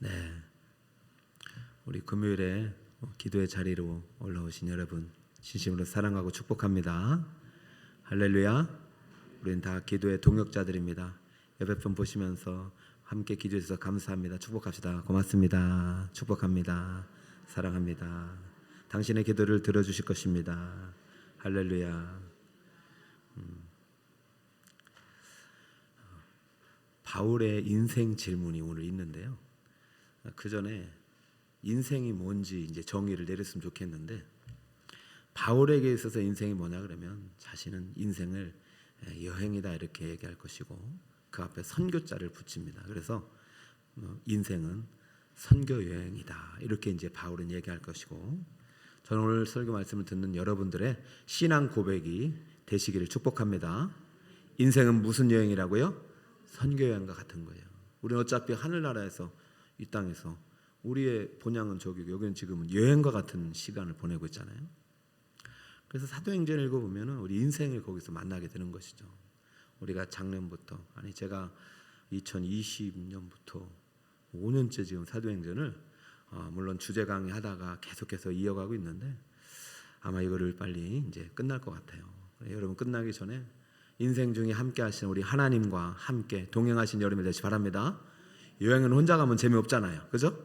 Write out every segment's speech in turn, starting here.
네, 우리 금요일에 기도의 자리로 올라오신 여러분 진심으로 사랑하고 축복합니다. 할렐루야. 우리는 다 기도의 동역자들입니다. 옆에 분 보시면서 함께 기도해 주셔서 감사합니다. 축복합시다. 고맙습니다. 축복합니다. 사랑합니다. 당신의 기도를 들어주실 것입니다. 할렐루야. 바울의 인생 질문이 오늘 있는데요. 그 전에 인생이 뭔지 이제 정의를 내렸으면 좋겠는데, 바울에게 있어서 인생이 뭐냐 그러면 자신은 인생을 여행이다 이렇게 얘기할 것이고 그 앞에 선교자를 붙입니다. 그래서 인생은 선교 여행이다 이렇게 이제 바울은 얘기할 것이고, 저는 오늘 설교 말씀을 듣는 여러분들의 신앙 고백이 되시기를 축복합니다. 인생은 무슨 여행이라고요? 선교 여행과 같은 거예요. 우리는 어차피 하늘나라에서 이 땅에서 우리의 본향은 저기, 여기는 지금은 여행과 같은 시간을 보내고 있잖아요. 그래서 사도행전을 읽어보면 우리 인생을 거기서 만나게 되는 것이죠. 우리가 작년부터, 아니 제가 2020년부터 5년째 지금 사도행전을 물론 주제 강의 하다가 계속해서 이어가고 있는데 아마 이거를 빨리 이제 끝날 것 같아요. 여러분 끝나기 전에 인생 중에 함께 하신 우리 하나님과 함께 동행하신 여러분이 되시 바랍니다. 여행은 혼자 가면 재미없잖아요. 그죠?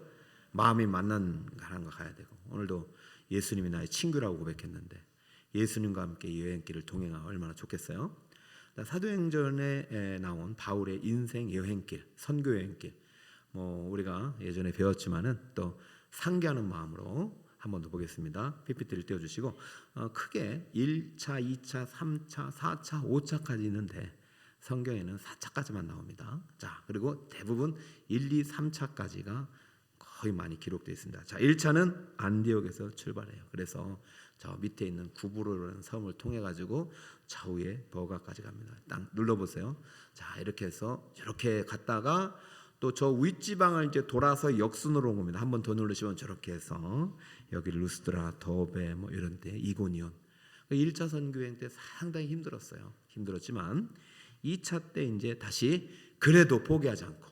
마음이 만나는 거 가야 되고, 오늘도 예수님이 나의 친구라고 고백했는데 예수님과 함께 여행길을 동행하면 얼마나 좋겠어요. 사도행전에 나온 바울의 인생 여행길, 선교 여행길, 우리가 예전에 배웠지만은 또 상기하는 마음으로 한 번 더 보겠습니다. PPT를 띄워주시고, 크게 1차, 2차, 3차, 4차, 5차까지 있는데 성경에는 4차까지만 나옵니다. 자, 그리고 대부분 1, 2, 3차까지가 거의 많이 기록되어 있습니다. 자, 1차는 안디옥에서 출발해요. 그래서 저 밑에 있는 구브로라는 섬을 통해 가지고 좌우에 버가까지 갑니다. 딱 눌러보세요. 자, 이렇게 해서 이렇게 갔다가 또 저 윗지방을 이제 돌아서 역순으로 온 겁니다. 한 번 더 누르시면 저렇게 해서 여기 루스드라, 더베 이런 데 이고니온. 1차 선교행 때 상당히 힘들었어요. 힘들었지만 2차 때 이제 다시 그래도 포기하지 않고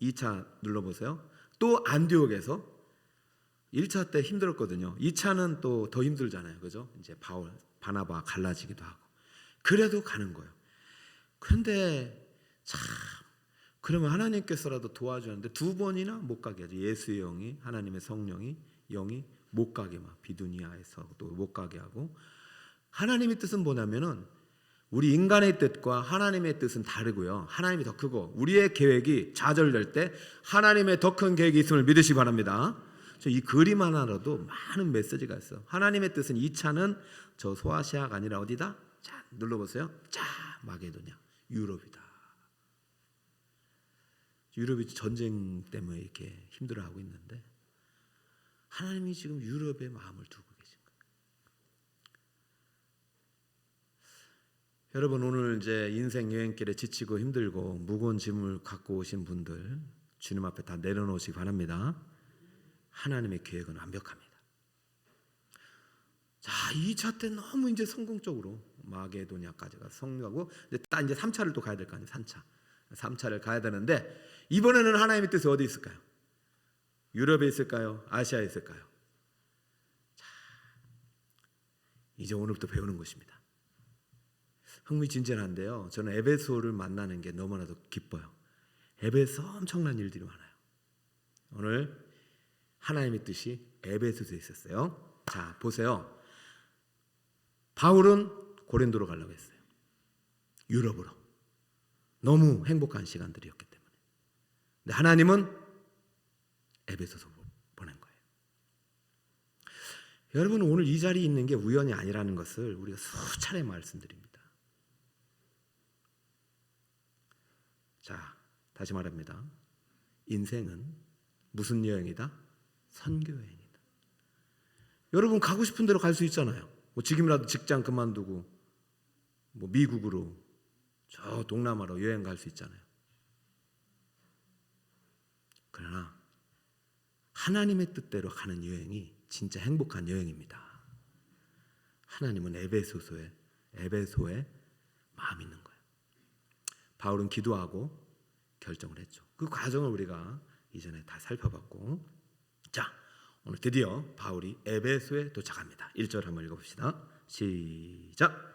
2차 눌러보세요. 또 안디옥에서 1차 때 힘들었거든요. 2차는 또 더 힘들잖아요. 그죠? 이제 바울, 바나바 갈라지기도 하고. 그래도 가는 거예요. 그런데 참, 그러면 하나님께서라도 도와주는데 두 번이나 못 가게 하죠. 예수의 영이, 하나님의 성령이, 영이 못 가게 막 비두니아에서도 못 가게 하고. 하나님의 뜻은 뭐냐면은 우리 인간의 뜻과 하나님의 뜻은 다르고요. 하나님이 더 크고 우리의 계획이 좌절될 때 하나님의 더 큰 계획이 있음을 믿으시기 바랍니다. 이 그림 하나로도 많은 메시지가 있어요. 하나님의 뜻은 2차는 저 소아시아가 아니라 어디다? 자, 눌러보세요. 자, 마게도냐, 유럽이다. 유럽이 전쟁 때문에 이렇게 힘들어하고 있는데 하나님이 지금 유럽에 마음을 두고 계신 거예요. 여러분 오늘 이제 인생 여행길에 지치고 힘들고 무거운 짐을 갖고 오신 분들 주님 앞에 다 내려놓으시기 바랍니다. 하나님의 계획은 완벽합니다. 자, 2차 때 너무 이제 성공적으로 마게도냐까지 가서 성공하고 이제 3차를 또 가야 될 거 아니에요. 3차를 가야 되는데 이번에는 하나님의 뜻이 어디 있을까요? 유럽에 있을까요? 아시아에 있을까요? 자, 이제 오늘부터 배우는 것입니다. 흥미진진한데요. 저는 에베소를 만나는 게 너무나도 기뻐요. 에베소 엄청난 일들이 많아요. 오늘 하나님의 뜻이 에베소에 있었어요. 자, 보세요. 바울은 고린도로 가려고 했어요. 유럽으로. 너무 행복한 시간들이었기 때문에. 근데 하나님은 에베소서 보낸 거예요. 여러분 오늘 이 자리에 있는 게 우연이 아니라는 것을 우리가 수차례 말씀드립니다. 자, 다시 말합니다. 인생은 무슨 여행이다? 선교 여행이다. 여러분 가고 싶은 대로 갈 수 있잖아요. 지금이라도 직장 그만두고 미국으로 저 동남아로 여행 갈 수 있잖아요. 그러나 하나님의 뜻대로 가는 여행이 진짜 행복한 여행입니다. 하나님은 에베소에 마음이 있는 거예요. 바울은 기도하고 결정을 했죠. 그 과정을 우리가 이전에 다 살펴봤고, 자, 오늘 드디어 바울이 에베소에 도착합니다. 1절 한번 읽어봅시다. 시작.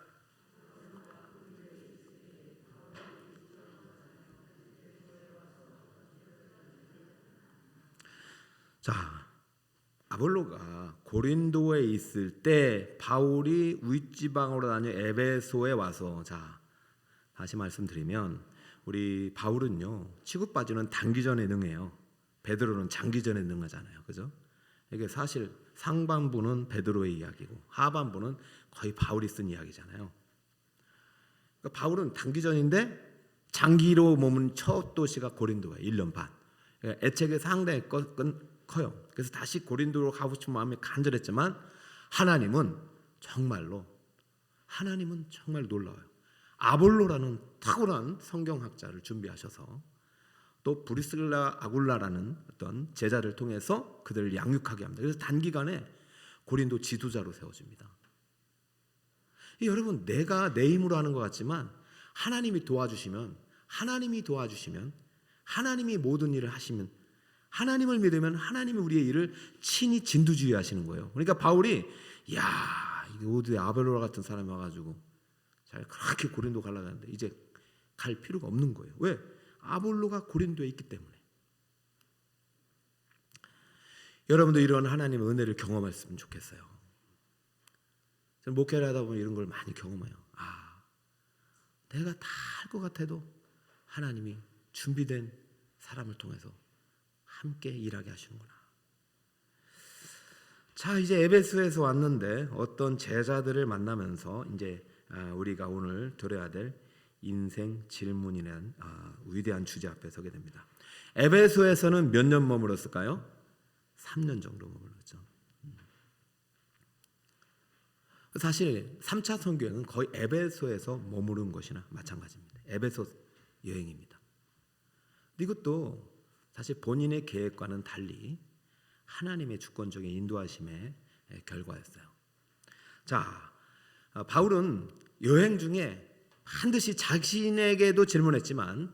자, 아볼로가 고린도에 있을 때 바울이 윗지방으로 다녀 에베소에 와서, 자, 다시 말씀드리면 우리 바울은요, 취급받지는 단기전에 능해요. 베드로는 장기전에 능하잖아요. 그죠? 이게 사실 상반부는 베드로의 이야기고 하반부는 거의 바울이 쓴 이야기잖아요. 그러니까 바울은 단기전인데 장기로 머문 첫 도시가 고린도예요. 1년 반. 그러니까 애착이 상당히 커요. 그래서 다시 고린도로 가고 싶은 마음이 간절했지만 하나님은 정말 놀라워요. 아볼로라는 탁월한 성경학자를 준비하셔서 또 브리스길라 아굴라라는 어떤 제자를 통해서 그들을 양육하게 합니다. 그래서 단기간에 고린도 지도자로 세워집니다. 여러분, 내가 내 힘으로 하는 것 같지만 하나님이 도와주시면 하나님이 모든 일을 하시면, 하나님을 믿으면 하나님이 우리의 일을 친히 진두지휘하시는 거예요. 그러니까 바울이 이 오드에 아벨로라 같은 사람이 와가지고 잘 그렇게 고린도 가려고 하는데 이제 갈 필요가 없는 거예요. 왜? 아볼로가 고린도에 있기 때문에. 여러분도 이런 하나님의 은혜를 경험했으면 좋겠어요. 저는 목회를 하다 보면 이런 걸 많이 경험해요. 내가 다 할 것 같아도 하나님이 준비된 사람을 통해서 함께 일하게 하시는구나. 자, 이제 에베소에서 왔는데 어떤 제자들을 만나면서 이제 우리가 오늘 들어야 될 인생 질문이라는 위대한 주제 앞에 서게 됩니다. 에베소에서는 몇 년 머물렀을까요? 3년 정도 머물렀죠. 사실 3차 선교행은 거의 에베소에서 머무른 것이나 마찬가지입니다. 에베소 여행입니다. 이것도 사실 본인의 계획과는 달리 하나님의 주권적인 인도하심의 결과였어요. 자, 바울은 여행 중에 반드시 자신에게도 질문했지만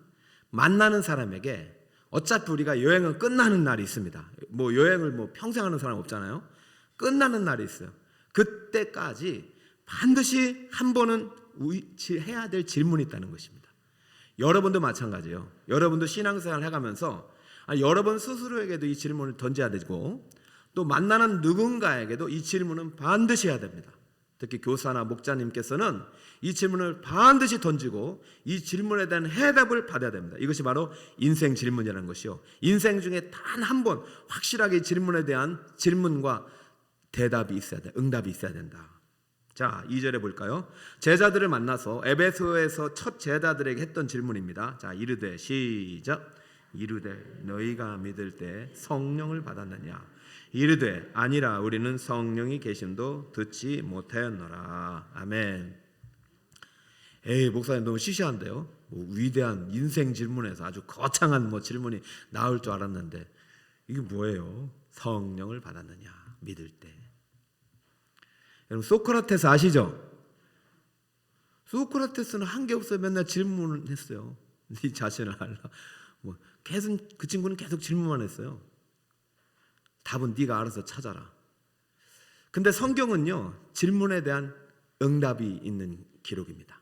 만나는 사람에게, 어차피 우리가 여행은 끝나는 날이 있습니다. 여행을 평생 하는 사람 없잖아요. 끝나는 날이 있어요. 그때까지 반드시 한 번은 해야 될 질문이 있다는 것입니다. 여러분도 마찬가지예요. 여러분도 신앙생활을 해가면서 여러분 스스로에게도 이 질문을 던져야 되고 또 만나는 누군가에게도 이 질문은 반드시 해야 됩니다. 특히 교사나 목자님께서는 이 질문을 반드시 던지고 이 질문에 대한 해답을 받아야 됩니다. 이것이 바로 인생 질문이라는 것이요, 인생 중에 단 한 번 확실하게 질문에 대한 질문과 대답이 있어야 돼, 응답이 있어야 된다. 자, 2절에 볼까요? 제자들을 만나서 에베소에서 첫 제자들에게 했던 질문입니다. 자, 이르되, 시작. 이르되 너희가 믿을 때 성령을 받았느냐? 이르되 아니라 우리는 성령이 계심도 듣지 못하였노라. 아멘. 목사님 너무 시시한데요. 위대한 인생 질문에서 아주 거창한 질문이 나올 줄 알았는데 이게 뭐예요? 성령을 받았느냐? 믿을 때. 여러분, 소크라테스 아시죠? 소크라테스는 한 게 없어요. 맨날 질문을 했어요. 네 자신을 알라. 계속 그 친구는 계속 질문만 했어요. 답은 네가 알아서 찾아라. 근데 성경은요, 질문에 대한 응답이 있는 기록입니다.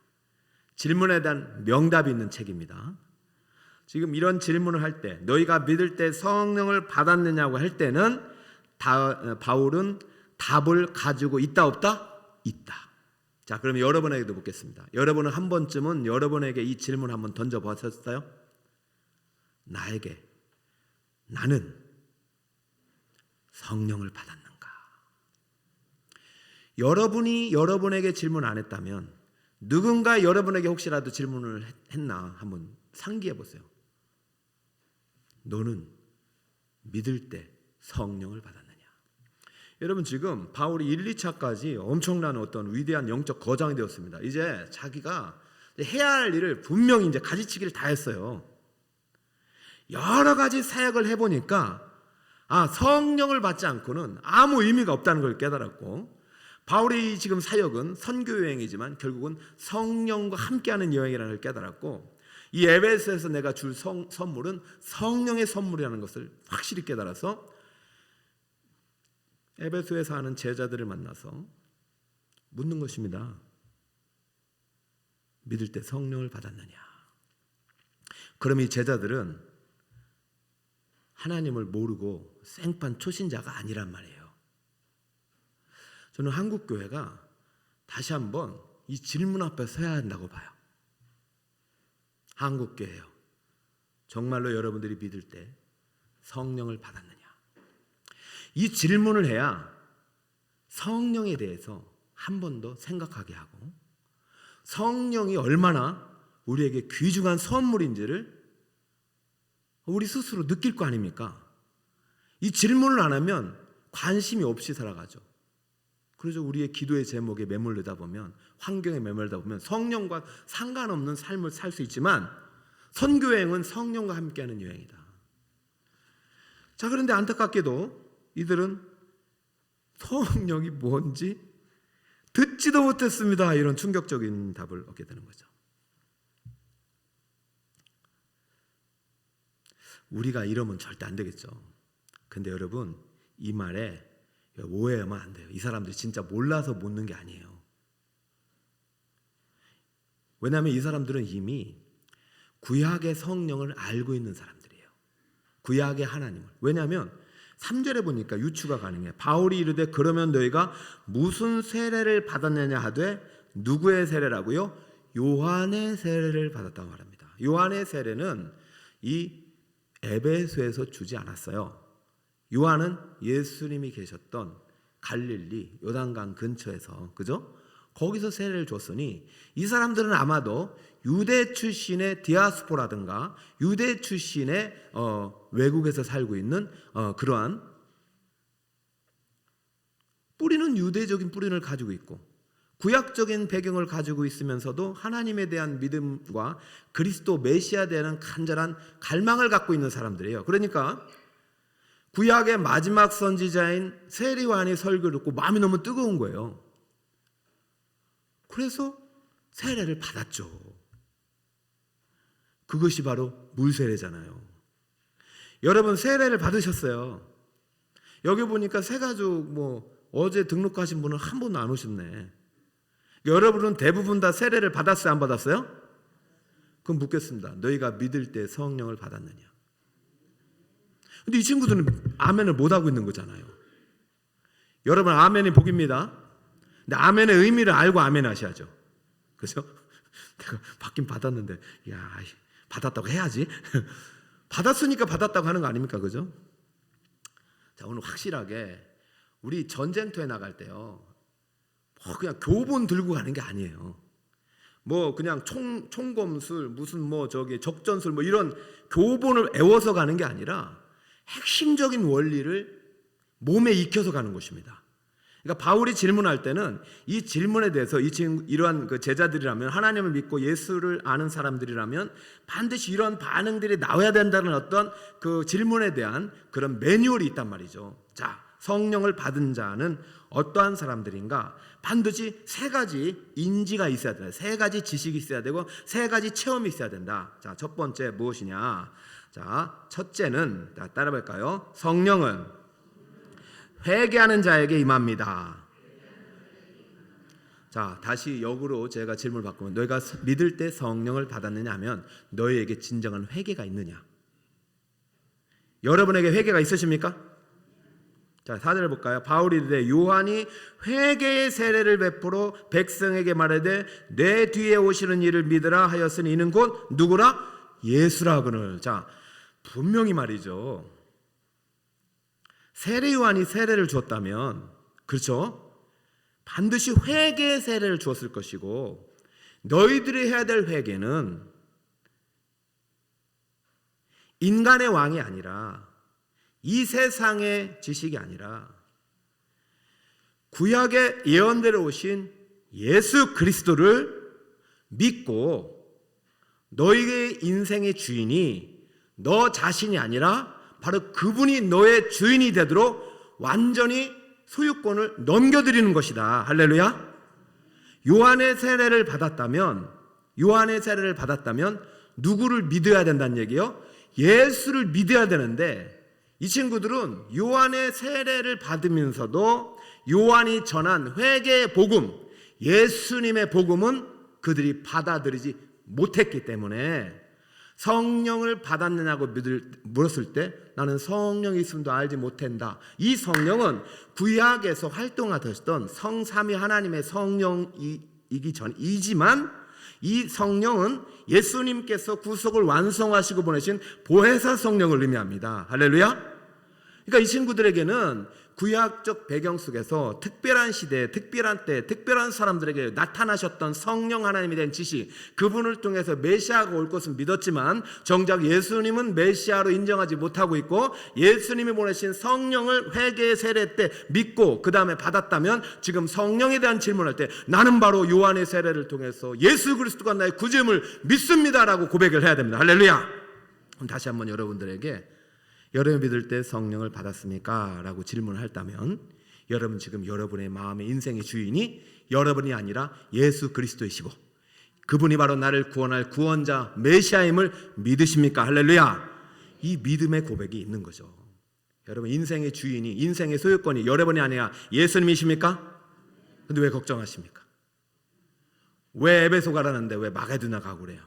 질문에 대한 명답이 있는 책입니다. 지금 이런 질문을 할 때, 너희가 믿을 때 성령을 받았느냐고 할 때는 바울은 답을 가지고 있다 없다? 있다. 자, 그럼 여러분에게도 묻겠습니다. 여러분은 한 번쯤은 여러분에게 이 질문 한번 던져보셨어요? 나는 성령을 받았는가? 여러분이 여러분에게 질문 안 했다면 누군가 여러분에게 혹시라도 질문을 했나 한번 상기해 보세요. 너는 믿을 때 성령을 받았느냐? 여러분, 지금 바울이 1, 2차까지 엄청난 어떤 위대한 영적 거장이 되었습니다. 이제 자기가 해야 할 일을 분명히 이제 가지치기를 다 했어요. 여러 가지 사역을 해보니까 성령을 받지 않고는 아무 의미가 없다는 걸 깨달았고, 바울의 지금 사역은 선교 여행이지만 결국은 성령과 함께하는 여행이라는 걸 깨달았고, 이 에베소에서 내가 줄 선물은 성령의 선물이라는 것을 확실히 깨달아서 에베소에 사는 제자들을 만나서 묻는 것입니다. 믿을 때 성령을 받았느냐? 그럼 이 제자들은 하나님을 모르고 생판 초신자가 아니란 말이에요. 저는 한국교회가 다시 한번 이 질문 앞에 서야 한다고 봐요. 한국교회요. 정말로 여러분들이 믿을 때 성령을 받았느냐? 이 질문을 해야 성령에 대해서 한 번 더 생각하게 하고 성령이 얼마나 우리에게 귀중한 선물인지를 우리 스스로 느낄 거 아닙니까? 이 질문을 안 하면 관심이 없이 살아가죠. 그래서 우리의 기도의 제목에 매몰리다 보면, 환경에 매몰리다 보면 성령과 상관없는 삶을 살 수 있지만 선교여행은 성령과 함께하는 여행이다. 자, 그런데 안타깝게도 이들은 성령이 뭔지 듣지도 못했습니다. 이런 충격적인 답을 얻게 되는 거죠. 우리가 이러면 절대 안 되겠죠. 근데 여러분, 이 말에 오해하면 안 돼요. 이 사람들이 진짜 몰라서 묻는 게 아니에요. 왜냐하면 이 사람들은 이미 구약의 성령을 알고 있는 사람들이에요. 구약의 하나님을. 왜냐하면 3절에 보니까 유추가 가능해. 바울이 이르되 그러면 너희가 무슨 세례를 받았느냐 하되 누구의 세례라고요? 요한의 세례를 받았다고 말합니다. 요한의 세례는 이 에베소에서 주지 않았어요. 요한은 예수님이 계셨던 갈릴리 요단강 근처에서, 그죠? 거기서 세례를 줬으니 이 사람들은 아마도 유대 출신의 디아스포라든가 유대 출신의 외국에서 살고 있는 그러한 뿌리는 유대적인 뿌리를 가지고 있고 구약적인 배경을 가지고 있으면서도 하나님에 대한 믿음과 그리스도 메시아에 대한 간절한 갈망을 갖고 있는 사람들이에요. 그러니까 구약의 마지막 선지자인 세례요한이 설교를 듣고 마음이 너무 뜨거운 거예요. 그래서 세례를 받았죠. 그것이 바로 물세례잖아요. 여러분, 세례를 받으셨어요. 여기 보니까 새가족 어제 등록하신 분은 한 분도 안 오셨네. 여러분은 대부분 다 세례를 받았어요, 안 받았어요? 그럼 묻겠습니다. 너희가 믿을 때 성령을 받았느냐? 근데 이 친구들은 아멘을 못하고 있는 거잖아요. 여러분, 아멘이 복입니다. 근데 아멘의 의미를 알고 아멘 하셔야죠. 그죠? 내가 받긴 받았는데, 야, 받았다고 해야지. 받았으니까 받았다고 하는 거 아닙니까? 그죠? 자, 오늘 확실하게 우리 전쟁터에 나갈 때요, 그냥 교본 들고 가는 게 아니에요. 그냥 총검술, 무슨 적전술 이런 교본을 외워서 가는 게 아니라 핵심적인 원리를 몸에 익혀서 가는 것입니다. 그러니까 바울이 질문할 때는 이 질문에 대해서 이러한 그 제자들이라면, 하나님을 믿고 예수를 아는 사람들이라면 반드시 이런 반응들이 나와야 된다는 어떤 그 질문에 대한 그런 매뉴얼이 있단 말이죠. 자, 성령을 받은 자는 어떠한 사람들인가? 반드시 세 가지 인지가 있어야 된다. 세 가지 지식이 있어야 되고 세 가지 체험이 있어야 된다. 자, 첫 번째 무엇이냐? 자, 첫째는, 따라볼까요? 성령은 회개하는 자에게 임합니다. 자, 다시 역으로 제가 질문을 바꾸면, 너희가 믿을 때 성령을 받았느냐 하면 너희에게 진정한 회개가 있느냐? 여러분에게 회개가 있으십니까? 자, 4절을 볼까요? 바울이 이르되 요한이 회개의 세례를 베풀어 백성에게 말하되 내 뒤에 오시는 이를 믿으라 하였으니 이는 곧 누구라? 예수라거늘. 자, 분명히 말이죠. 세례 요한이 세례를 줬다면, 그렇죠? 반드시 회개의 세례를 주었을 것이고, 너희들이 해야 될 회개는 인간의 왕이 아니라, 이 세상의 지식이 아니라 구약의 예언대로 오신 예수 그리스도를 믿고 너희의 인생의 주인이 너 자신이 아니라 바로 그분이 너의 주인이 되도록 완전히 소유권을 넘겨드리는 것이다. 할렐루야. 요한의 세례를 받았다면 누구를 믿어야 된다는 얘기요? 예수를 믿어야 되는데 이 친구들은 요한의 세례를 받으면서도 요한이 전한 회개의 복음, 예수님의 복음은 그들이 받아들이지 못했기 때문에 성령을 받았느냐고 물었을 때 나는 성령이 있음도 알지 못한다. 이 성령은 구약에서 활동하셨던 성삼위 하나님의 성령이기 전이지만 이 성령은 예수님께서 구속을 완성하시고 보내신 보혜사 성령을 의미합니다. 할렐루야. 그러니까 이 친구들에게는 구약적 배경 속에서 특별한 시대, 특별한 때, 특별한 사람들에게 나타나셨던 성령 하나님에 대한 지식, 그분을 통해서 메시아가 올 것은 믿었지만 정작 예수님은 메시아로 인정하지 못하고 있고 예수님이 보내신 성령을 회개 세례 때 믿고 그 다음에 받았다면 지금 성령에 대한 질문할 때 나는 바로 요한의 세례를 통해서 예수 그리스도가 나의 구주임을 믿습니다라고 고백을 해야 됩니다. 할렐루야. 그럼 다시 한번 여러분들에게 여러분이 믿을 때 성령을 받았습니까? 라고 질문을 했다면 여러분 지금 여러분의 마음의 인생의 주인이 여러분이 아니라 예수 그리스도이시고 그분이 바로 나를 구원할 구원자 메시아임을 믿으십니까? 할렐루야. 이 믿음의 고백이 있는 거죠. 여러분 인생의 주인이 인생의 소유권이 여러분이 아니라 예수님이십니까? 근데 왜 걱정하십니까? 왜 에베소 가라는데 왜 마게도나 가고 그래요?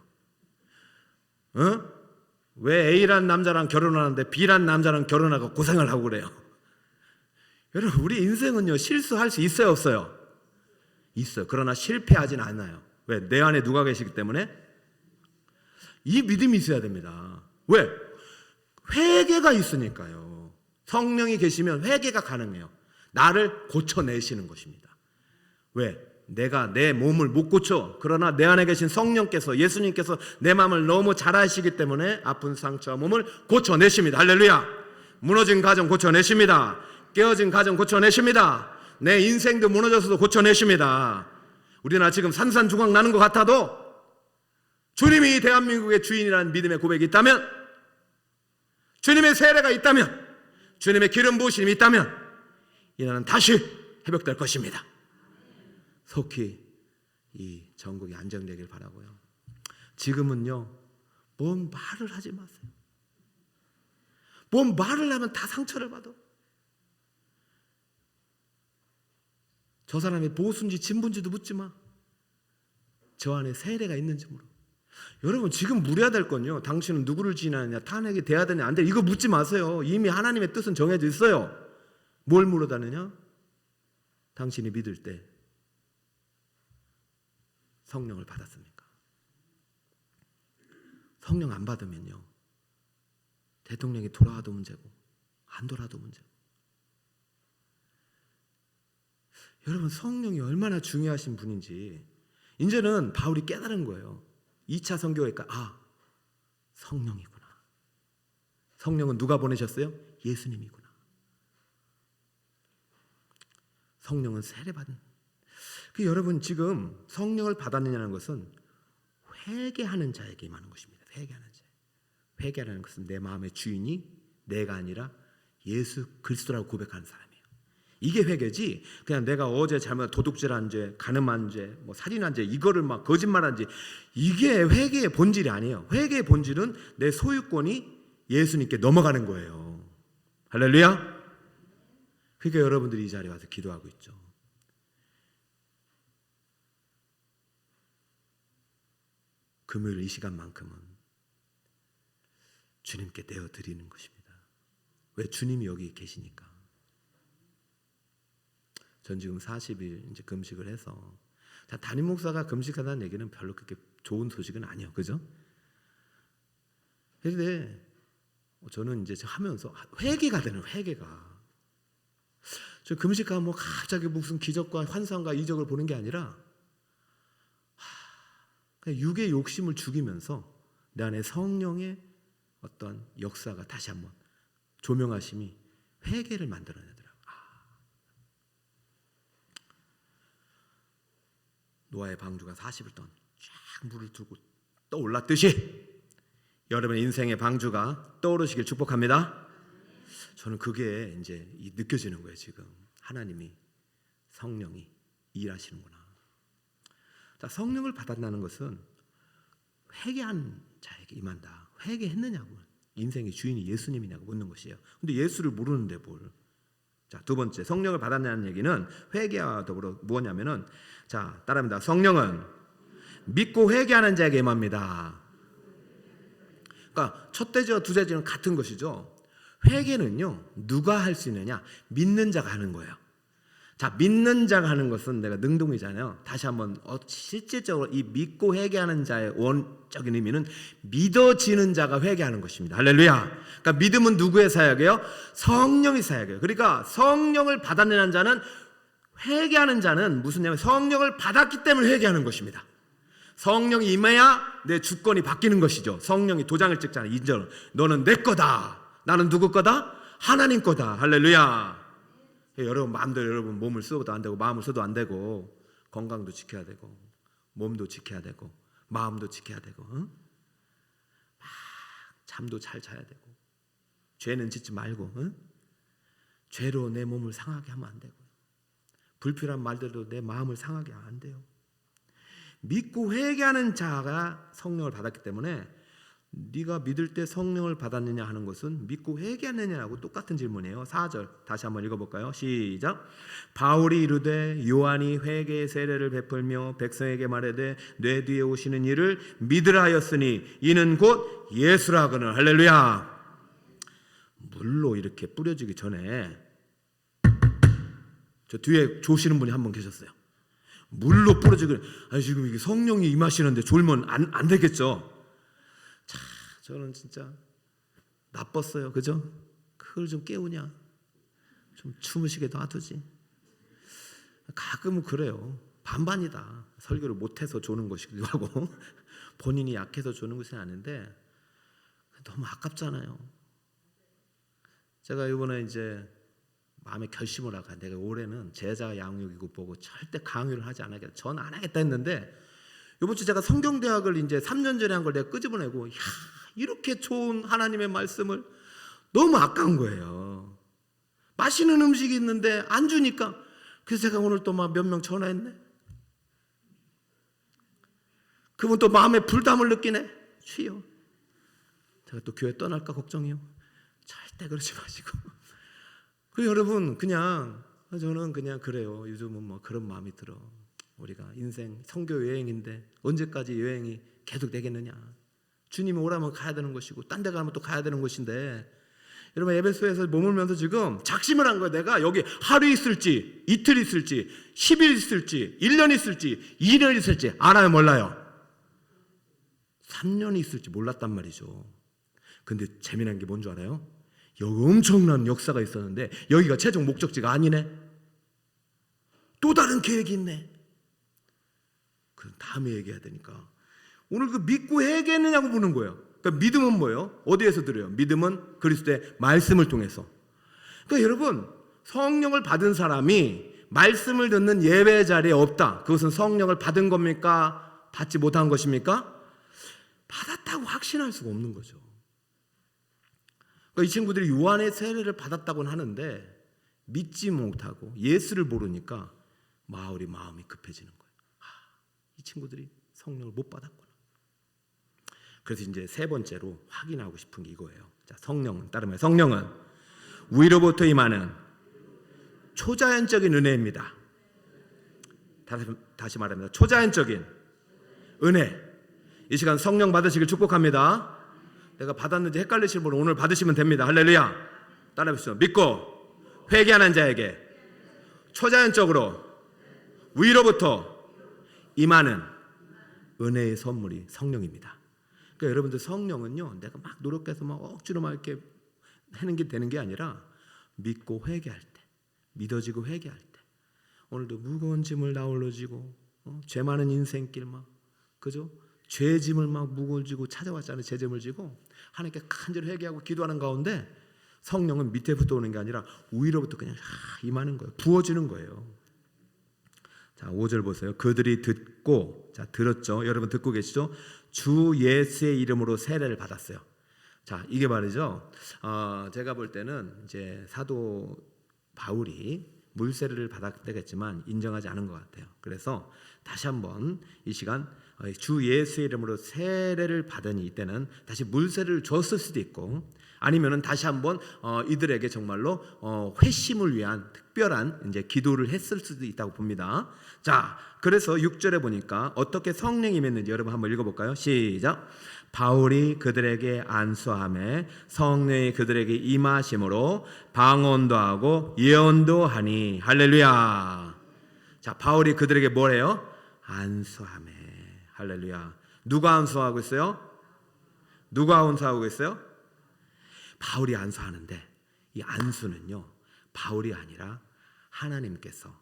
왜 A라는 남자랑 결혼하는데 B라는 남자랑 결혼하고 고생을 하고 그래요? 여러분 우리 인생은요 실수할 수 있어요 없어요? 있어요. 그러나 실패하진 않아요. 왜? 내 안에 누가 계시기 때문에? 이 믿음이 있어야 됩니다. 왜? 회개가 있으니까요. 성령이 계시면 회개가 가능해요. 나를 고쳐내시는 것입니다. 왜? 내가 내 몸을 못 고쳐. 그러나 내 안에 계신 성령께서 예수님께서 내 마음을 너무 잘 아시기 때문에 아픈 상처와 몸을 고쳐내십니다. 할렐루야. 무너진 가정 고쳐내십니다. 깨어진 가정 고쳐내십니다. 내 인생도 무너져서도 고쳐내십니다. 우리나라 지금 산산조각 나는 것 같아도 주님이 대한민국의 주인이라는 믿음의 고백이 있다면, 주님의 세례가 있다면, 주님의 기름 부으심이 있다면 이 나라는 다시 회복될 것입니다. 속히 이 전국이 안정되길 바라고요. 지금은요 뭔 말을 하지 마세요. 뭔 말을 하면 다 상처를 받아. 저 사람이 보수인지 진부인지도 묻지 마. 저 안에 세례가 있는지 물어. 여러분 지금 물어야 될 건요, 당신은 누구를 지나느냐, 탄핵이 돼야 되냐 안 돼, 이거 묻지 마세요. 이미 하나님의 뜻은 정해져 있어요. 뭘 물어다느냐? 당신이 믿을 때 성령을 받았습니까? 성령 안 받으면요 대통령이 돌아와도 문제고 안 돌아도 문제고. 여러분 성령이 얼마나 중요하신 분인지 이제는 바울이 깨달은 거예요. 2차 선교회니까 성령이구나. 성령은 누가 보내셨어요? 예수님이구나. 성령은 세례받은. 여러분 지금 성령을 받았느냐는 것은 회개하는 자에게 임하는 것입니다. 회개하는 자. 회개하는 것은 내 마음의 주인이 내가 아니라 예수 그리스도라고 고백하는 사람이에요. 이게 회개지. 그냥 내가 어제 잘못 도둑질한 죄, 간음한 죄, 뭐 살인한 죄, 이거를 막 거짓말한 죄, 이게 회개의 본질이 아니에요. 회개의 본질은 내 소유권이 예수님께 넘어가는 거예요. 할렐루야. 그러니까 여러분들이 이 자리에 와서 기도하고 있죠. 금요일 이 시간만큼은 주님께 내어드리는 것입니다. 왜? 주님이 여기 계시니까. 전 지금 40일 이제 금식을 해서, 담임 목사가 금식하다는 얘기는 별로 그렇게 좋은 소식은 아니에요, 그죠? 그런데 저는 이제 하면서 회개가 되는, 회개가. 저 금식하면 뭐 갑자기 무슨 기적과 환상과 이적을 보는 게 아니라 그냥 육의 욕심을 죽이면서 내 안에 성령의 어떤 역사가 다시 한번 조명하심이 회개를 만들어내더라고요. 노아의 방주가 40일 동안 쫙 물을 두고 떠올랐듯이 여러분의 인생의 방주가 떠오르시길 축복합니다. 저는 그게 이제 느껴지는 거예요. 지금 하나님이, 성령이 일하시는구나. 자, 성령을 받았다는 것은 회개한 자에게 임한다. 회개했느냐고. 인생의 주인이 예수님이냐고 묻는 것이에요. 근데 예수를 모르는데 뭘. 자, 두 번째, 성령을 받았냐는 얘기는 회개와 더불어 뭐냐면은, 자, 따라합니다. 성령은 믿고 회개하는 자에게 임합니다. 그러니까 첫째지와 두째지는 같은 것이죠. 회개는요, 누가 할 수 있느냐? 믿는 자가 하는 거예요. 자, 믿는 자가 하는 것은 내가 능동이잖아요. 다시 한번 실질적으로 이 믿고 회개하는 자의 원적인 의미는 믿어지는 자가 회개하는 것입니다. 할렐루야. 그러니까 믿음은 누구의 사역이에요? 성령의 사역이에요. 그러니까 성령을 받았는 자는, 회개하는 자는 무슨 냐면 성령을 받았기 때문에 회개하는 것입니다. 성령이 임해야 내 주권이 바뀌는 것이죠. 성령이 도장을 찍잖아요. 인정. 너는 내 거다. 나는 누구 거다? 하나님 거다. 할렐루야. 여러분 마음대로 여러분 몸을 써도 안 되고 마음을 써도 안 되고, 건강도 지켜야 되고 몸도 지켜야 되고 마음도 지켜야 되고, 응? 막 잠도 잘 자야 되고, 죄는 짓지 말고, 응? 죄로 내 몸을 상하게 하면 안 되고, 불필요한 말들도 내 마음을 상하게 하면 안 돼요. 믿고 회개하는 자가 성령을 받았기 때문에, 네가 믿을 때 성령을 받았느냐 하는 것은 믿고 회개하느냐하고 똑같은 질문이에요. 4절 다시 한번 읽어볼까요? 시작. 바울이 이르되 요한이 회개의 세례를 베풀며 백성에게 말하되 뇌 뒤에 오시는 이를 믿으라 하였으니 이는 곧 예수라거늘. 할렐루야. 물로 이렇게 뿌려지기 전에 저 뒤에 조시는 분이 한 분 계셨어요. 물로 뿌려지기, 아니 지금 이게 성령이 임하시는데 졸면 안 되겠죠. 자, 저는 진짜 나빴어요. 그죠? 그걸 좀 깨우냐, 좀 주무시게 놔두지. 가끔은 그래요. 반반이다. 설교를 못해서 조는 것이기도 하고 본인이 약해서 조는 것이 아닌데 너무 아깝잖아요. 제가 이번에 이제 마음에 결심을 하고, 내가 올해는 제자 양육이고 보고 절대 강요를 하지 않겠다, 전 안 하겠다 했는데, 이번 주 제가 성경대학을 이제 3년 전에 한 걸 내가 끄집어내고, 이렇게 좋은 하나님의 말씀을 너무 아까운 거예요. 맛있는 음식이 있는데 안 주니까. 그래서 제가 오늘 또 막 몇 명 전화했네. 그분 또 마음에 불담을 느끼네. 주여, 제가 또 교회 떠날까 걱정이요. 절대 그러지 마시고. 그 여러분, 그냥 저는 그냥 그래요. 요즘은 뭐 그런 마음이 들어. 우리가 인생 선교 여행인데 언제까지 여행이 계속 되겠느냐. 주님이 오라면 가야 되는 것이고 딴 데 가면 또 가야 되는 것인데, 여러분 에베소에서 머물면서 지금 작심을 한 거예요. 내가 여기 하루 있을지 이틀 있을지 10일 있을지 1년 있을지 2년 있을지 알아요, 몰라요? 3년이 있을지 몰랐단 말이죠. 근데 재미난 게 뭔 줄 알아요? 여기 엄청난 역사가 있었는데 여기가 최종 목적지가 아니네. 또 다른 계획이 있네. 그 다음에 얘기해야 되니까 오늘 그 믿고 회개했느냐고 묻는 거예요. 그러니까 믿음은 뭐예요? 어디에서 들어요? 믿음은 그리스도의 말씀을 통해서. 그러니까 여러분, 성령을 받은 사람이 말씀을 듣는 예배 자리에 없다. 그것은 성령을 받은 겁니까? 받지 못한 것입니까? 받았다고 확신할 수가 없는 거죠. 그러니까 이 친구들이 요한의 세례를 받았다고는 하는데 믿지 못하고 예수를 모르니까 마음이 급해지는 거예요. 이 친구들이 성령을 못 받았구나. 그래서 이제 세 번째로 확인하고 싶은 게 이거예요. 자, 성령은 따르면 성령은 위로부터 임하는 초자연적인 은혜입니다. 다시 말합니다. 초자연적인 은혜. 이 시간 성령 받으시길 축복합니다. 내가 받았는지 헷갈리시는 분은 오늘 받으시면 됩니다. 할렐루야. 따라해보시죠. 믿고 회개하는 자에게 초자연적으로 위로부터 임하는 은혜의 선물이 성령입니다. 그러니까 여러분들, 성령은요, 내가 막 노력해서 막 억지로 막 이렇게 하는 게 되는 게 아니라 믿고 회개할 때, 믿어지고 회개할 때, 오늘도 무거운 짐을 나 올려지고 죄 많은 인생길 막, 그죠? 죄 짐을 막 무거운 지고 찾아왔잖아요. 제 짐을 지고 하나님께 간절히 회개하고 기도하는 가운데 성령은 밑에부터 오는 게 아니라 위로부터 그냥 임하는 거예요. 부어지는 거예요. 자, 5절 보세요. 그들이 듣고, 자, 들었죠. 여러분 듣고 계시죠? 주 예수의 이름으로 세례를 받았어요. 자, 이게 말이죠. 제가 볼 때는 이제 사도 바울이 물세례를 받았다겠지만 인정하지 않은 것 같아요. 그래서 다시 한번 이 시간 주 예수의 이름으로 세례를 받으니 이때는 다시 물세를 줬을 수도 있고 아니면은 다시 한번 이들에게 정말로 회심을 위한 특별한 이제 기도를 했을 수도 있다고 봅니다. 자, 그래서 6절에 보니까 어떻게 성령이 임했는지 여러분 한번 읽어볼까요? 시작. 바울이 그들에게 안수하매 성령이 그들에게 임하심으로 방언도 하고 예언도 하니. 할렐루야. 자, 바울이 그들에게 뭐래요? 안수하매. 할렐루야. 누가 안수하고 있어요? 누가 안수하고 있어요? 바울이 안수하는데 이 안수는요 바울이 아니라 하나님께서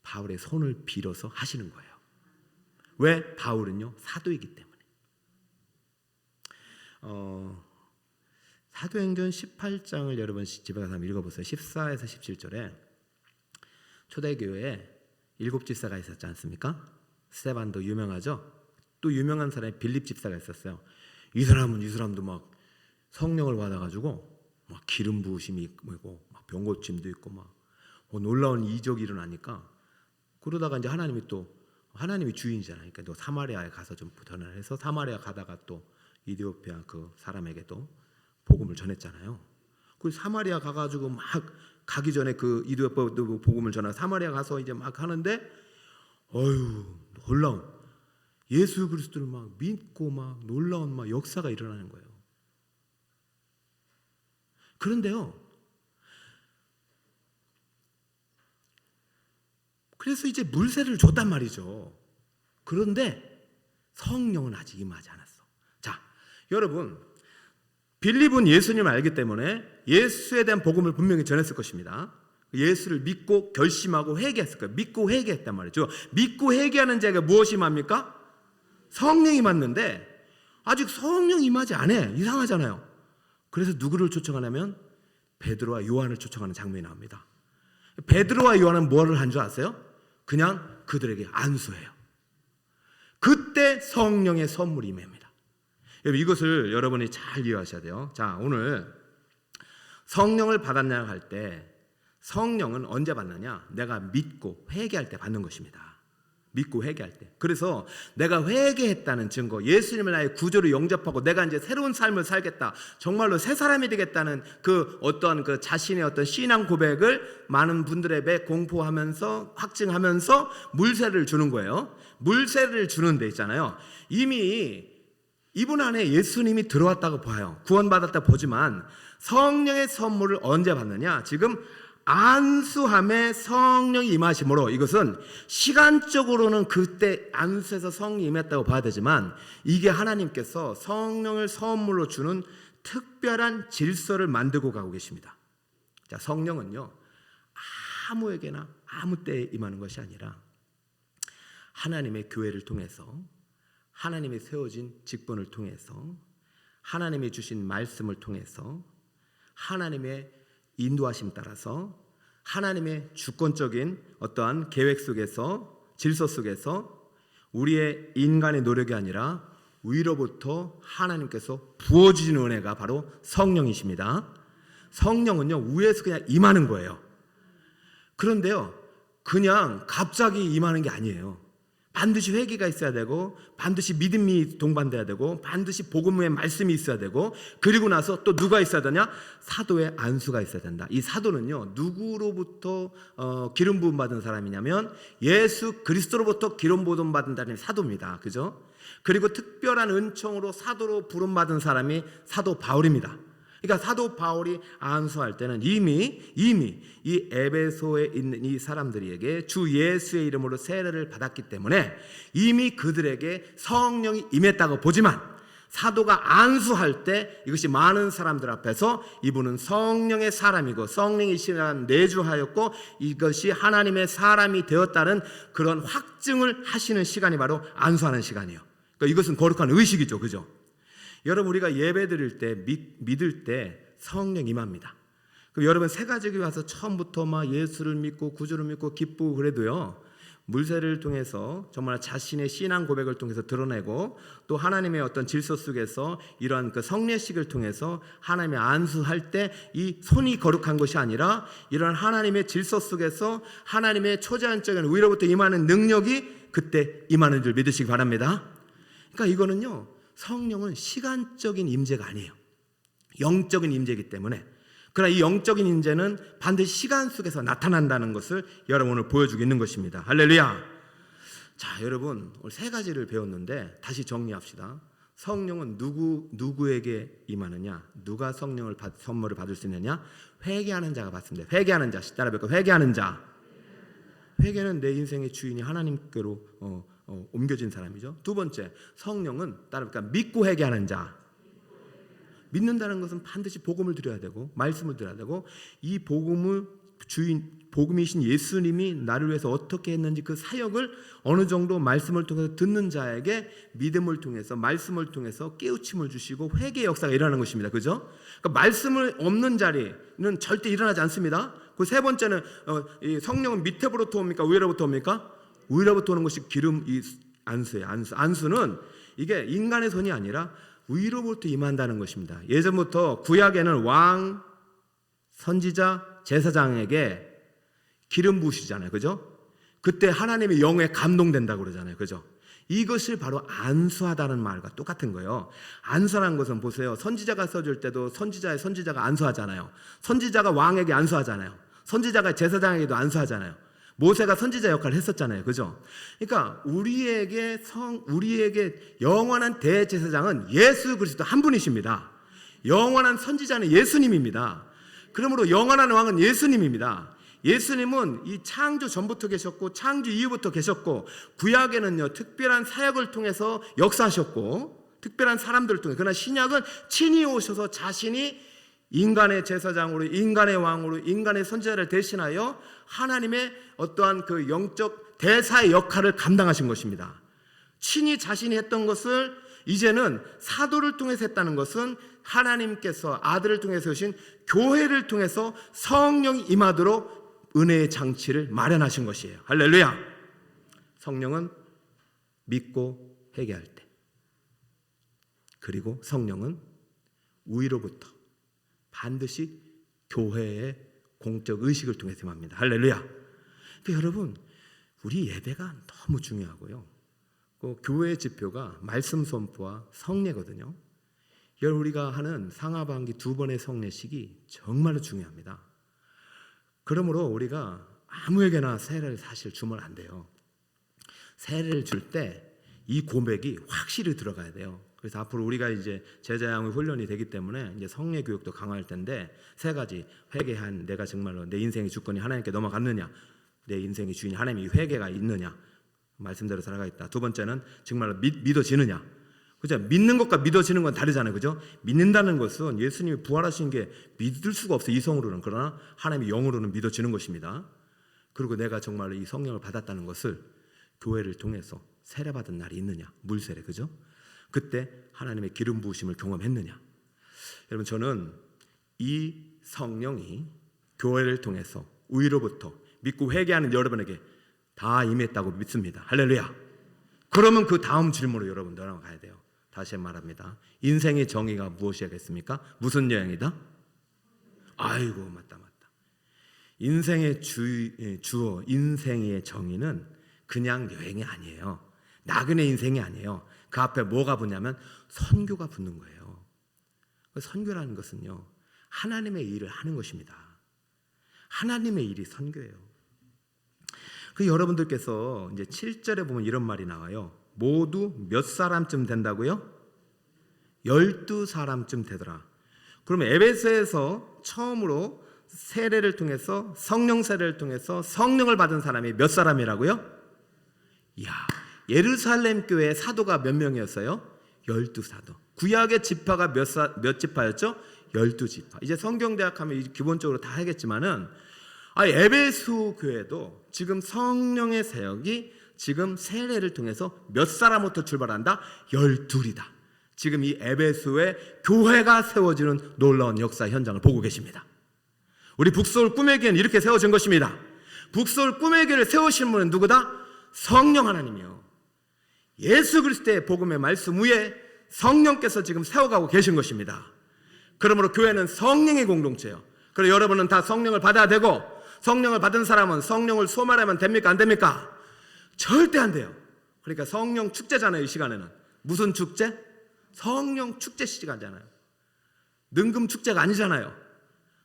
바울의 손을 빌어서 하시는 거예요. 왜? 바울은요 사도이기 때문에. 사도행전 18장을 여러분 집에 가서 한번 읽어보세요. 14에서 17절에 초대교회에 7 집사가 있었지 않습니까? 스데반도 유명하죠. 또 유명한 사람이 빌립 집사가 있었어요. 이 사람도 막 성령을 받아가지고 막 기름 부으심이 있고 막 병고침도 있고 막 놀라운 이적이 일어나니까 그러다가 이제 하나님이 주인이잖아요. 그러니까 너 사마리아에 가서 좀 전환을 해서 사마리아 가다가 또 이디오피아 그 사람에게도 복음을 전했잖아요. 그 사마리아 가가지고 막 가기 전에 그 이디오피아도 복음을 전하 사마리아 가서 이제 막 하는데 놀라운 예수 그리스도를 막 믿고 막 놀라운 막 역사가 일어나는 거예요. 그런데요. 그래서 이제 물세를 줬단 말이죠. 그런데 성령은 아직 임하지 않았어. 자, 여러분 빌립은 예수님을 알기 때문에 예수에 대한 복음을 분명히 전했을 것입니다. 예수를 믿고 결심하고 회개했을 거예요. 믿고 회개했단 말이죠. 믿고 회개하는 자가 무엇이 임합니까? 성령이 임하는데 아직 성령이 임하지 않아. 이상하잖아요. 그래서 누구를 초청하냐면 베드로와 요한을 초청하는 장면이 나옵니다. 베드로와 요한은 뭐를 한 줄 아세요? 그냥 그들에게 안수해요. 그때 성령의 선물이 임합니다. 여러분 이것을 여러분이 잘 이해하셔야 돼요. 자, 오늘 성령을 받았냐 할 때 성령은 언제 받느냐? 내가 믿고 회개할 때 받는 것입니다. 믿고 회개할 때. 그래서 내가 회개했다는 증거, 예수님을 나의 구주로 영접하고 내가 이제 새로운 삶을 살겠다, 정말로 새 사람이 되겠다는 그 어떤 그 자신의 어떤 신앙 고백을 많은 분들에게 공포하면서 확증하면서 물세를 주는 거예요. 물세를 주는 데 있잖아요. 이미 이분 안에 예수님이 들어왔다고 봐요. 구원받았다 보지만 성령의 선물을 언제 받느냐? 지금 안수함에 성령이 임하심으로, 이것은 시간적으로는 그때 안수해서 성령이 임했다고 봐야 되지만 이게 하나님께서 성령을 선물로 주는 특별한 질서를 만들고 가고 계십니다. 자, 성령은요 아무에게나 아무 때에 임하는 것이 아니라 하나님의 교회를 통해서, 하나님이 세워진 직분을 통해서, 하나님이 주신 말씀을 통해서, 하나님의 인도하심 따라서, 하나님의 주권적인 어떠한 계획 속에서, 질서 속에서 우리의 인간의 노력이 아니라 위로부터 하나님께서 부어주신 은혜가 바로 성령이십니다. 성령은요 위에서 그냥 임하는 거예요. 그런데요 그냥 갑자기 임하는 게 아니에요. 반드시 회개가 있어야 되고, 반드시 믿음이 동반돼야 되고, 반드시 복음의 말씀이 있어야 되고, 그리고 나서 또 누가 있어야 되냐? 사도의 안수가 있어야 된다. 이 사도는요 누구로부터 기름 부음 받은 사람이냐면 예수 그리스도로부터 기름 부음 받은 사도입니다. 그죠? 그리고 특별한 은총으로 사도로 부름 받은 사람이 사도 바울입니다. 그러니까 사도 바울이 안수할 때는 이미 이 에베소에 있는 이 사람들에게 주 예수의 이름으로 세례를 받았기 때문에 이미 그들에게 성령이 임했다고 보지만, 사도가 안수할 때 이것이 많은 사람들 앞에서 이분은 성령의 사람이고 성령이시라는 내주하였고 이것이 하나님의 사람이 되었다는 그런 확증을 하시는 시간이 바로 안수하는 시간이에요. 그러니까 이것은 거룩한 의식이죠. 그죠? 여러분 우리가 예배 드릴 때 믿을 때 성령 임합니다. 그럼 여러분 새가족이 와서 처음부터 막 예수를 믿고 구주를 믿고 기쁘고 그래도요 물세를 통해서 정말 자신의 신앙 고백을 통해서 드러내고 또 하나님의 어떤 질서 속에서 이러한 그 성례식을 통해서 하나님의 안수할 때 이 손이 거룩한 것이 아니라 이러한 하나님의 질서 속에서 하나님의 초자연적인 위로부터 임하는 능력이 그때 임하는 줄 믿으시기 바랍니다. 그러니까 이거는요, 성령은 시간적인 임재가 아니에요. 영적인 임재이기 때문에, 그러나 이 영적인 임재는 반드시 시간 속에서 나타난다는 것을 여러분 오늘 보여주고 있는 것입니다. 할렐루야. 자, 여러분 오늘 세 가지를 배웠는데 다시 정리합시다. 성령은 누구에게 임하느냐? 누가 성령을 선물을 받을 수 있느냐? 회개하는 자가 받습니다. 회개하는 자, 따라해볼까요? 회개하는 자. 회개는 내 인생의 주인이 하나님께로 옮겨진 사람이죠. 두 번째, 성령은 따라해볼까요? 믿고 회개하는 자. 믿는다는 것은 반드시 복음을 드려야 되고 말씀을 드려야 되고, 이 복음이신 예수님이 나를 위해서 어떻게 했는지 그 사역을 어느 정도 말씀을 통해서 듣는 자에게 믿음을 통해서 말씀을 통해서 깨우침을 주시고 회개의 역사가 일어나는 것입니다. 그죠? 그러니까 말씀을 없는 자리는 절대 일어나지 않습니다. 그 세 번째는 이 성령은 밑에부터 옵니까? 위로부터 옵니까? 위로부터 오는 것이 기름 이 안수예요. 안수는 이게 인간의 손이 아니라 위로부터 임한다는 것입니다. 예전부터 구약에는 왕, 선지자, 제사장에게 기름 부으시잖아요. 그죠? 그때 하나님의 영에 감동된다고 그러잖아요. 그죠? 이것을 바로 안수하다는 말과 똑같은 거예요. 안수라는 것은 보세요. 선지자가 써줄 때도 선지자가 안수하잖아요. 선지자가 왕에게 안수하잖아요. 선지자가 제사장에게도 안수하잖아요. 모세가 선지자 역할을 했었잖아요. 그죠? 그러니까 우리에게 영원한 대제사장은 예수 그리스도 한 분이십니다. 영원한 선지자는 예수님입니다. 그러므로 영원한 왕은 예수님입니다. 예수님은 이 창조 전부터 계셨고 창조 이후부터 계셨고, 구약에는요 특별한 사역을 통해서 역사하셨고 특별한 사람들을 통해, 그러나 신약은 친히 오셔서 자신이 인간의 제사장으로, 인간의 왕으로, 인간의 선지자를 대신하여 하나님의 어떠한 그 영적 대사의 역할을 감당하신 것입니다. 친히 자신이 했던 것을 이제는 사도를 통해서 했다는 것은 하나님께서 아들을 통해서 오신 교회를 통해서 성령이 임하도록 은혜의 장치를 마련하신 것이에요. 할렐루야. 성령은 믿고 회개할 때, 그리고 성령은 위로부터 반드시 교회의 공적 의식을 통해서 임합니다. 할렐루야. 그러니까 여러분, 우리 예배가 너무 중요하고요. 그 교회의 지표가 말씀 선포와 성례거든요. 우리가 하는 상하반기 2번의 성례식이 정말로 중요합니다. 그러므로 우리가 아무에게나 세례를 사실 주면 안 돼요. 세례를 줄 때 이 고백이 확실히 들어가야 돼요. 그래서 앞으로 우리가 이제 제자양의 훈련이 되기 때문에 이제 성례 교육도 강화할 텐데, 세 가지. 회개한, 내가 정말로 내 인생의 주권이 하나님께 넘어갔느냐, 내 인생의 주인이 하나님이 회개가 있느냐, 말씀대로 살아가겠다. 두 번째는 정말로 믿어지느냐. 그죠? 믿는 것과 믿어지는 건 다르잖아요. 그죠? 믿는다는 것은 예수님이 부활하신 게 믿을 수가 없어요, 이성으로는. 그러나 하나님의 영으로는 믿어지는 것입니다. 그리고 내가 정말로 이 성령을 받았다는 것을 교회를 통해서 세례받은 날이 있느냐, 물세례. 그죠? 그때 하나님의 기름 부으심을 경험했느냐. 여러분, 저는 이 성령이 교회를 통해서 위로부터 믿고 회개하는 여러분에게 다 임했다고 믿습니다. 할렐루야. 그러면 그 다음 질문으로 여러분 넘어가야 돼요. 다시 말합니다. 인생의 정의가 무엇이겠습니까? 무슨 여행이다? 아이고, 맞다. 인생의 주어, 인생의 정의는 그냥 여행이 아니에요. 나그네 인생이 아니에요. 그 앞에 뭐가 붙냐면 선교가 붙는 거예요. 선교라는 것은요, 하나님의 일을 하는 것입니다. 하나님의 일이 선교예요. 그 여러분들께서 이제 7절에 보면 이런 말이 나와요. 모두 몇 사람쯤 된다고요? 12사람쯤 되더라. 그러면 에베소에서 처음으로 세례를 통해서, 성령 세례를 통해서 성령을 받은 사람이 몇 사람이라고요? 이야, 예루살렘 교회 사도가 몇 명이었어요? 12사도. 구약의 지파가 몇 지파였죠? 12지파. 이제 성경대학 하면 기본적으로 다 하겠지만은, 에베소 교회도 지금 성령의 사역이 지금 세례를 통해서 몇 사람부터 출발한다? 12이다. 지금 이 에베소의 교회가 세워지는 놀라운 역사 현장을 보고 계십니다. 우리 북서울 꿈의 교회는 이렇게 세워진 것입니다. 북서울 꿈의 교회를 세우신 분은 누구다? 성령 하나님이요. 예수 그리스도의 복음의 말씀 위에 성령께서 지금 세워가고 계신 것입니다. 그러므로 교회는 성령의 공동체예요. 그리고 여러분은 다 성령을 받아야 되고, 성령을 받은 사람은 성령을 소말하면 됩니까? 안 됩니까? 절대 안 돼요. 그러니까 성령 축제잖아요. 이 시간에는 무슨 축제? 성령 축제 시간이잖아요. 능금 축제가 아니잖아요.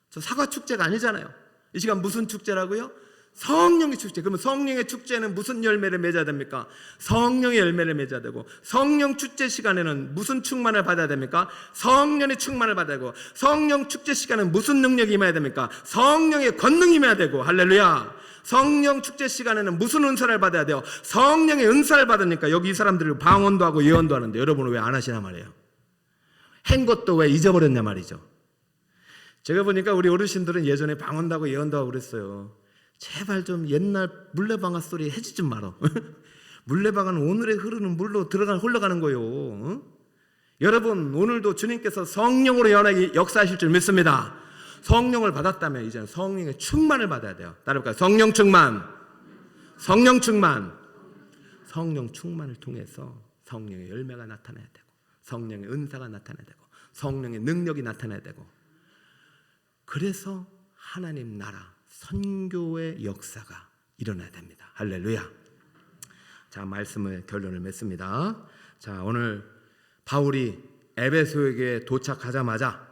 저 사과 축제가 아니잖아요. 이 시간 무슨 축제라고요? 성령의 축제. 그러면 성령의 축제는 무슨 열매를 맺어야 됩니까? 성령의 열매를 맺어야 되고, 성령 축제 시간에는 무슨 충만을 받아야 됩니까? 성령의 충만을 받아야 되고, 성령 축제 시간에는 무슨 능력이 임해야 됩니까? 성령의 권능이 임해야 되고, 할렐루야. 성령 축제 시간에는 무슨 은사를 받아야 돼요? 성령의 은사를 받으니까 여기 이 사람들이 방언도 하고 예언도 하는데 여러분은 왜 안 하시나 말이에요. 한 것도 왜 잊어버렸냐 말이죠. 제가 보니까 우리 어르신들은 예전에 방언도 하고 예언도 하고 그랬어요. 제발 좀 옛날 물레방아 소리 해지 좀 말어. 물레방아는 오늘의 흐르는 물로 흘러가는 거예요. 여러분, 오늘도 주님께서 성령으로 역사하실 줄 믿습니다. 성령을 받았다면 이제는 성령의 충만을 받아야 돼요. 따라볼까요? 성령 충만. 성령 충만. 성령 충만을 통해서 성령의 열매가 나타나야 되고, 성령의 은사가 나타나야 되고, 성령의 능력이 나타나야 되고, 그래서 하나님 나라 선교의 역사가 일어나야 됩니다. 할렐루야. 자, 말씀의 결론을 맺습니다. 자, 오늘 바울이 에베소에게 도착하자마자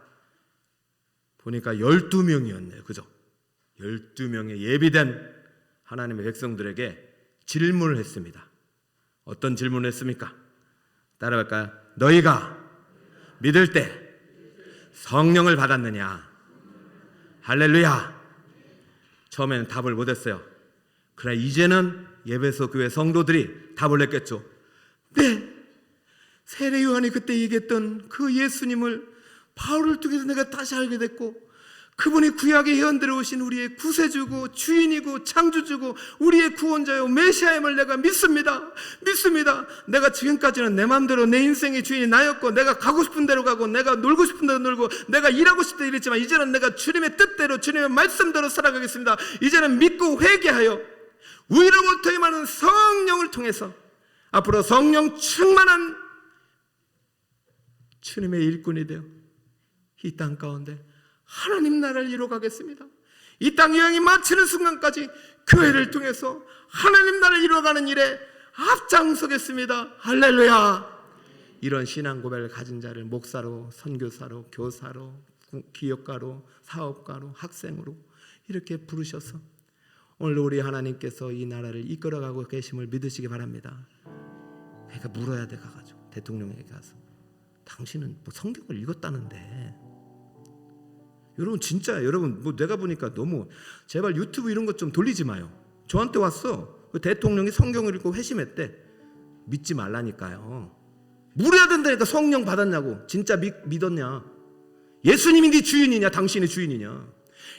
보니까 12명이었네요. 그죠? 12명의 예비된 하나님의 백성들에게 질문을 했습니다. 어떤 질문을 했습니까? 따라갈까요? 너희가 믿을 때 성령을 받았느냐? 할렐루야. 처음에는 답을 못했어요. 그러나 이제는 에베소 교회 성도들이 답을 냈겠죠. 네, 세례 요한이 그때 얘기했던 그 예수님을 바울을 통해서 내가 다시 알게 됐고, 그분이 구약의 예언대로 오신 우리의 구세주고 주인이고 창조주고 우리의 구원자요 메시아임을 내가 믿습니다. 믿습니다. 내가 지금까지는 내 마음대로 내 인생의 주인이 나였고, 내가 가고 싶은 대로 가고, 내가 놀고 싶은 대로 놀고, 내가 일하고 싶은 대로 일했지만 이제는 내가 주님의 뜻대로 주님의 말씀대로 살아가겠습니다. 이제는 믿고 회개하여 위로부터 임하는 성령을 통해서 앞으로 성령 충만한 주님의 일꾼이 되어 이 땅 가운데 하나님 나라를 이루어가겠습니다. 이 땅 여행이 마치는 순간까지 교회를 통해서 하나님 나라를 이루어가는 일에 앞장서겠습니다. 할렐루야. 이런 신앙 고백을 가진 자를 목사로, 선교사로, 교사로, 기업가로, 사업가로, 학생으로 이렇게 부르셔서 오늘 우리 하나님께서 이 나라를 이끌어가고 계심을 믿으시기 바랍니다. 그러니까 물어야 돼. 가가지고 대통령에게 가서, 당신은 뭐 성경을 읽었다는데. 여러분 진짜, 여러분 뭐 내가 보니까 너무, 제발 유튜브 이런 것 좀 돌리지 마요. 저한테 왔어. 그 대통령이 성경을 읽고 회심했대. 믿지 말라니까요. 물어야 된다니까. 성령 받았냐고. 진짜 믿었냐? 예수님이 네 주인이냐? 당신의 주인이냐?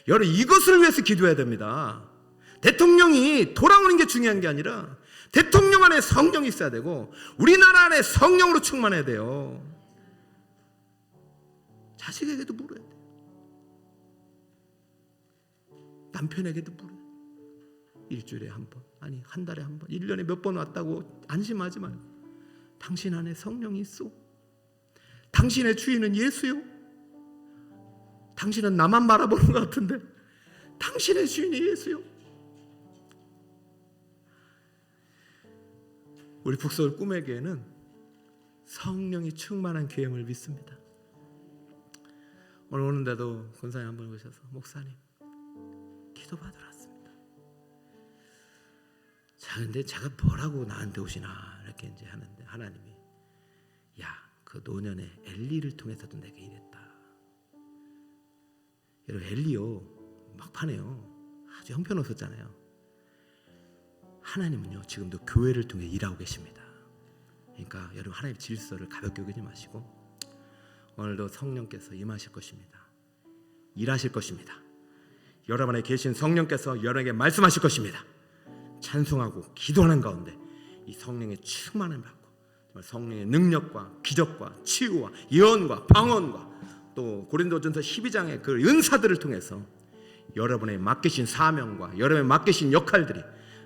여러분 이것을 위해서 기도해야 됩니다. 대통령이 돌아오는 게 중요한 게 아니라 대통령 안에 성령이 있어야 되고, 우리나라 안에 성령으로 충만해야 돼요. 자식에게도 물어야 돼요. 남편에게도 물어요. 일주일에 한 번, 아니 한 달에 한 번, 1년에 몇 번 왔다고 안심하지 말고, 당신 안에 성령이 있어. 당신의 주인은 예수요. 당신은 나만 바라보는 것 같은데 당신의 주인이 예수요. 우리 북서울 꿈의 교회는 성령이 충만한 교회임을 믿습니다. 오늘 오는데도 권사님 한 번 오셔서, 목사님 기도받으러 왔습니다. 자, 근데 제가 뭐라고 나한테 오시나 이렇게 이제 하는데, 하나님이 야, 그 노년에 엘리를 통해서도 내게 이랬다. 여러분 엘리요 막판에요 아주 형편없었잖아요. 하나님은요 지금도 교회를 통해 일하고 계십니다. 그러니까 여러분 하나님의 질서를 가볍게 여기지 마시고, 오늘도 성령께서 임하실 것입니다. 일하실 것입니다. 여러분 안에 계신 성령께서 여러분에게 말씀하실 것입니다. 찬송하고 기도하는 가운데 이 성령의 충만을 받고, 정말 성령의 능력과 기적과 치유와 예언과 방언과 또 고린도전서 12장의 그 은사들을 통해서 여러분의 맡기신 사명과 여러분의 맡기신 역할들이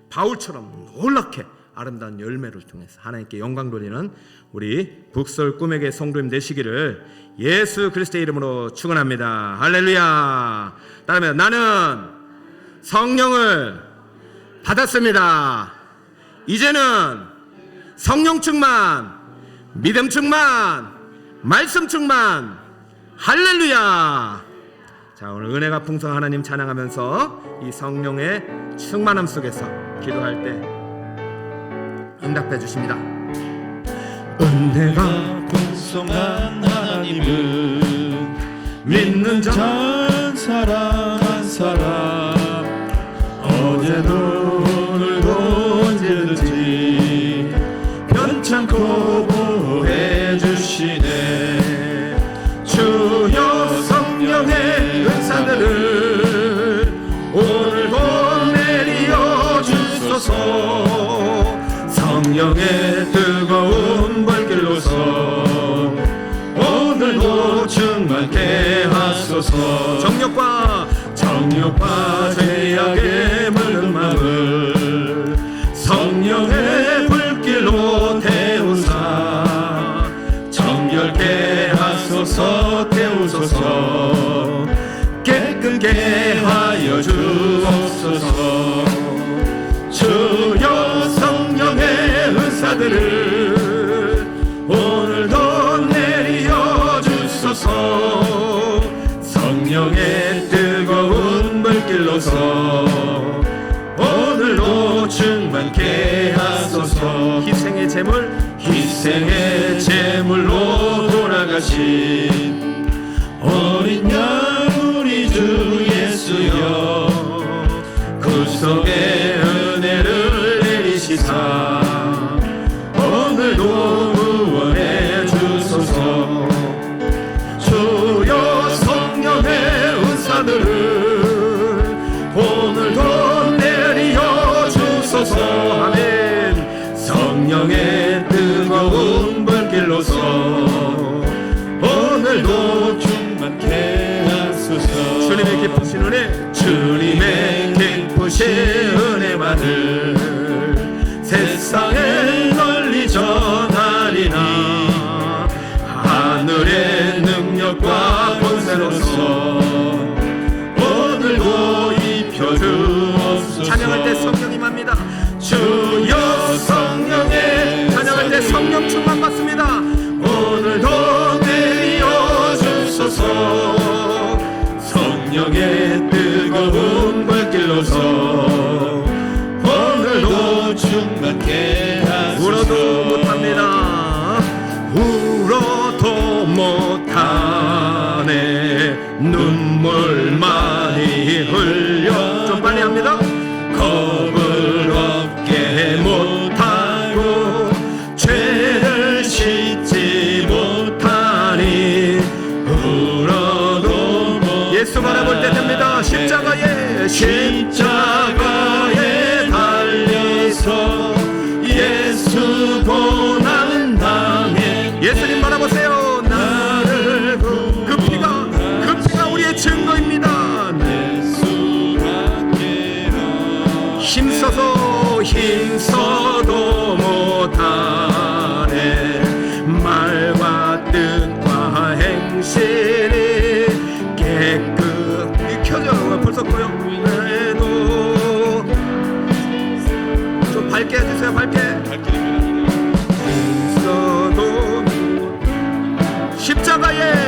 바울처럼 놀랍게 아름다운 열매를 통해서 하나님께 영광 돌리는 우리 북설 꿈에게 성도님 되시기를 예수 그리스도의 이름으로 축원합니다. 할렐루야. 따라하며 나는 성령을 받았습니다. 이제는 성령 충만, 믿음 충만, 말씀 충만. 할렐루야. 자, 오늘 은혜가 풍성한 하나님 찬양하면서 이 성령의 충만함 속에서 기도할 때 응답해 주십니다. 은혜가 풍성한 하나님을 믿는 자 사람 한 사람 어제도 오늘도 언제든지 변찮고 보호해 주시네. 주여 성령의 은사들을 오늘도 내리어 주소서. 성령의 뜨거운 불길로서 오늘도 충만케 하소서. 정욕과 죄악에 물든 마음을 성령의 불길로 태우사 정결케 하소서. 태우소서. 깨끗게 하여 주옵소서. 주여 성령의 은사들을 오늘도 내리어 주소서. 성령의 뜨거운 불길로서 오늘도 충만케 하소서. 희생의 제물로 돌아가신 어린 양 우리 주 예수여 구속의 은혜를 내리시사 오늘도 구원해 주소서. 주여 성령의 은사들을 오늘도 내리어 주소서. 아멘. 성령의 뜨거운 불길로서 오늘도 충만케 하소서. 주님의 기쁘신 은혜, 주님의 기쁘신 은혜만을 세상에 널리 전하리니 하늘의 능력과 권세로서 오늘도 입혀주옵소서. 찬양할 때 성령이 맙니다. 주여 성령의 찬양할 때 성령 충만 받습니다. 오늘도 내리어 주소서. 성령의 뜨거운 불길로서 오늘도 충만케 하소서. 울어도 못합니다. 울어도 못하네. 눈물 많이 흘려 좀 빨리 합니다. 겁을 없게 못하고 죄를 씻지 못하니 울어도 예수 바라볼 때 됩니다. 십자가에 달려서 예수 고난 당해. 예수님 바라보세요. 나를 그 피가 우리의 증거입니다. 힘써도 못하네. 말과 뜻과 행실이 깨끗이 켜져 벌써 보여. 그래도 좀 밝게 해주세요. 밝게. 힘써도 십자가에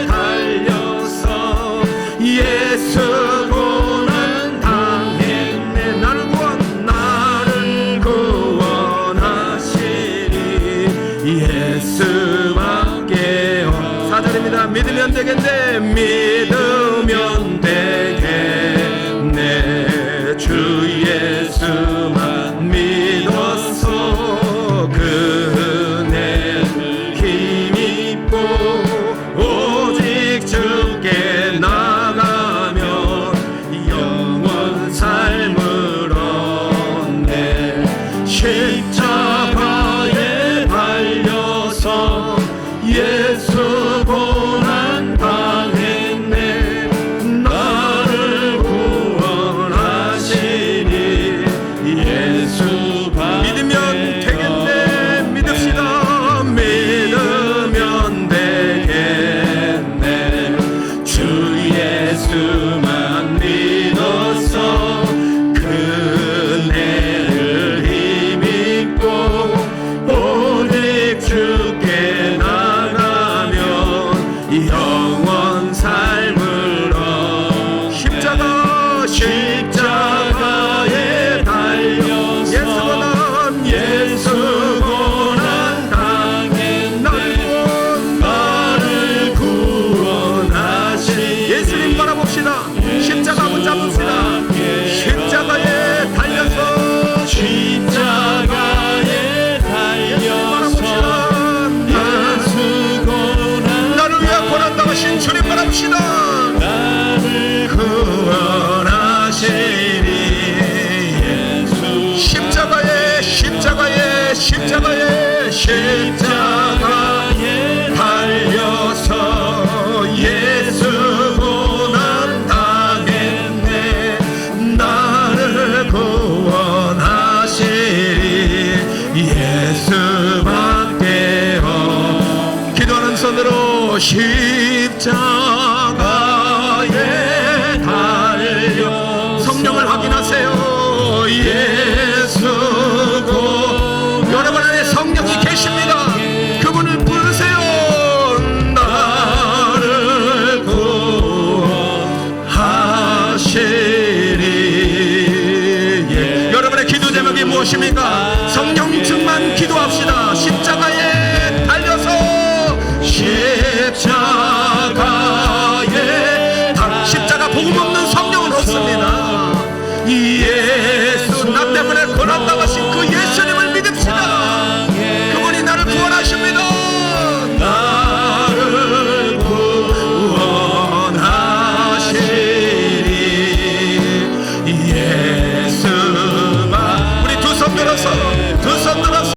달려서 예수 고난 당했네. 나를 구원하시니 예수밖에 없. 4절입니다. 믿으면 되겠네. 믿으면 되겠네. 주 예수만 믿어서 그 은혜를 힘입고 오직 주께 나가면 영원 삶을 얻네. 십자가에 달려서 예수 고난 당했네. 나를 구원하시니 주님 바라봅시다. 나를 구원하시니 십자가에 달려서 예수 고난당했네. 나를 구원하시리 예수밖에 없. 기도하는 손으로 십자가